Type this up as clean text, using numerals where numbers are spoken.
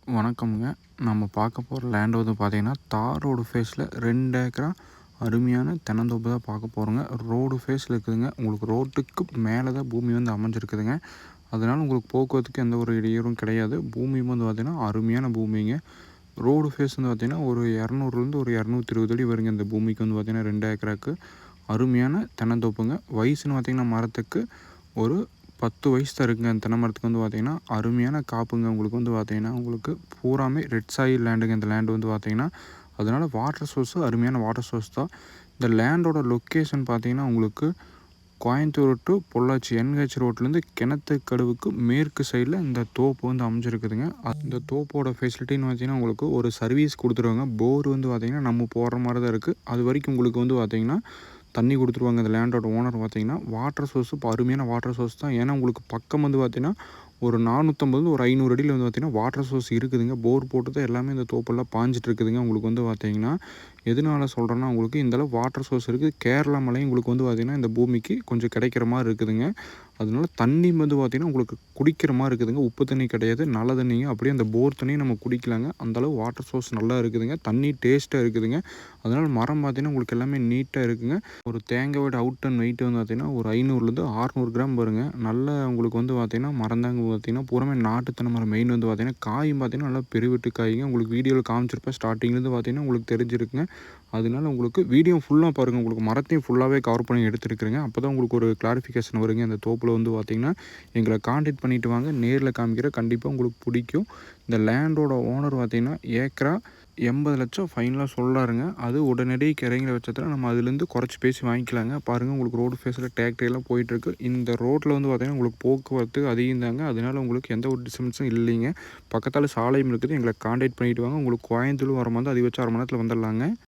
வணக்கம்ங்க. நம்ம பார்க்க போகிற லேண்ட் வந்து பார்த்தீங்கன்னா, தார் ரோடு ஃபேஸில் 2 ஏக்கரா அருமையான தென்னந்தோப்பு தான் பார்க்க போகிறோங்க. ரோடு ஃபேஸில் இருக்குதுங்க. உங்களுக்கு ரோட்டுக்கு மேலே தான் பூமி வந்து அமைஞ்சிருக்குதுங்க. அதனால் உங்களுக்கு போக்குவரத்துக்கு எந்த ஒரு இடையூறும் கிடையாது. பூமி வந்து பார்த்தீங்கன்னா, அருமையான பூமிங்க. ரோடு ஃபேஸ் வந்து பார்த்தீங்கன்னா, ஒரு 200லேருந்து ஒரு 220 அடி வருங்க இந்த பூமிக்கு வந்து பார்த்தீங்கன்னா 2 ஏக்கராக்கு. அருமையான தென்னந்தோப்புங்க. வயசுன்னு பார்த்தீங்கன்னா, மரத்துக்கு ஒரு 10 வயசு தான் இருக்குங்க. அந்த தென்னை மரத்துக்கு வந்து பார்த்தீங்கன்னா, அருமையான காப்புங்க. உங்களுக்கு வந்து பார்த்தீங்கன்னா, உங்களுக்கு பூராமே ரெட் சாயில் லேண்டுங்க இந்த லேண்டு வந்து பார்த்தீங்கன்னா. அதனால் வாட்டர் சோர்ஸு அருமையான வாட்டர் சோர்ஸ் தான். இந்த லேண்டோட லொக்கேஷன் பார்த்தீங்கன்னா, உங்களுக்கு கோயம்புத்தூர் டு பொள்ளாச்சி என்ஹெச் ரோட்லேருந்து கிணத்துக்கடவுக்கு மேற்கு சைடில் இந்த தோப்பு வந்து அமைஞ்சிருக்குதுங்க. அந்த தோப்போட ஃபெசிலிட்டின்னு பார்த்தீங்கன்னா, உங்களுக்கு ஒரு சர்வீஸ் கொடுத்துருவாங்க. போர் வந்து பார்த்தீங்கன்னா, நம்ம போடுற மாதிரி தான் இருக்குது. அது வரைக்கும் உங்களுக்கு வந்து பார்த்தீங்கன்னா, தண்ணி கொடுத்துருவாங்க. இந்த லேண்டோட ஓனர் பார்த்தீங்கன்னா, வாட்டர் சோர்ஸு இப்போ அருமையான வாட்டர் சோர்ஸ் தான். ஏன்னா உங்களுக்கு பக்கம் வந்து பார்த்தீங்கன்னா, ஒரு 450 ஒரு 500 அடியில் வந்து பார்த்தீங்கன்னா வாட்டர் சோர்ஸ் இருக்குதுங்க. போர் போட்டு தான் எல்லாமே இந்த தோப்பெல்லாம் பாஞ்சிட்டு இருக்குதுங்க. உங்களுக்கு வந்து பார்த்தீங்கன்னா, எதனால சொல்கிறேன்னா, உங்களுக்கு இந்தளவு வாட்டர் சோர்ஸ் இருக்குது. கேரளா மலையும் உங்களுக்கு வந்து பார்த்தீங்கன்னா, இந்த பூமிக்கு கொஞ்சம் கிடைக்கிற மாதிரி இருக்குதுங்க. அதனால தண்ணி வந்து பார்த்தீங்கன்னா, உங்களுக்கு குடிக்கிற மாதிரி இருக்குதுங்க. உப்பு தண்ணி கிடையாது, நல்ல தண்ணிங்க. அப்படியே அந்த போர் தண்ணியும் நம்ம குடிக்கலாங்க. அந்தளவு வாட்டர் சோர்ஸ் நல்லா இருக்குதுங்க. தண்ணி டேஸ்ட்டாக இருக்குதுங்க. அதனால் மரம் பார்த்தீங்கன்னா, உங்களுக்கு எல்லாமே நீட்டாக இருக்குங்க. ஒரு தேங்காயோட அவுட் அண்ட் வெயிட் வந்து பார்த்தீங்கன்னா, ஒரு 500லேருந்து 600 கிராம் வருங்க. நல்ல உங்களுக்கு வந்து பார்த்தீங்கன்னா, மரந்தாங்க பார்த்தீங்கன்னா, பூராமே நாட்டு தென்னை மரம். மெயின் வந்து பார்த்தீங்கன்னா, காயும் பார்த்தீங்கன்னா, நல்லா பெருவெட்டு காய்ங்க. உங்களுக்கு வீடியோவில் காமிச்சிருப்பேன். ஸ்டார்டிங்லேருந்து பார்த்தீங்கன்னா, உங்களுக்கு தெரிஞ்சிருக்குங்க. அதனால உங்களுக்கு வீடியோ ஃபுல்லாக பாருங்கள். உங்களுக்கு மரத்தையும் ஃபுல்லாகவே கவர் பண்ணி எடுத்துருக்குறேங்க. அப்போ தான் உங்களுக்கு ஒரு கிளாரிஃபிகேஷன் வருங்க. இந்த தோப்பில் வந்து பார்த்தீங்கன்னா, எங்களை கான்டாக்ட் பண்ணிவிட்டு வாங்க. நேரில் காமிக்கிறேன். கண்டிப்பாக உங்களுக்கு பிடிக்கும். இந்த லேண்டோட ஓனர் பார்த்தீங்கன்னா, ஏக்கரா 80 லட்சம் ஃபைனலாக சொல்கிறாருங்க. அது உடனடியாக இறங்குற பட்சத்தில் நம்ம அதுலேருந்து குறைச்சி பேசி வாங்கிக்கலாங்க. பாருங்கள், உங்களுக்கு ரோடு ஃபேஸில் டிராக்டர்லாம் போயிட்டுருக்கு. இந்த ரோட்டில் வந்து பார்த்தீங்கன்னா, உங்களுக்கு போக்குவரத்து அதிகம் தாங்க. அதனால் உங்களுக்கு எந்த ஒரு டிஸ்டன்ஸும் இல்லைங்க. பக்கத்தால் சாலையும் இருக்குது. எங்களை கான்டாக்ட் பண்ணிவிட்டு வாங்க. உங்களுக்கு கோயம்புத்தூர் வர மாதிரி அதிகபட்சம் 1/2 மணி நேரத்தில் வந்துடலாங்க.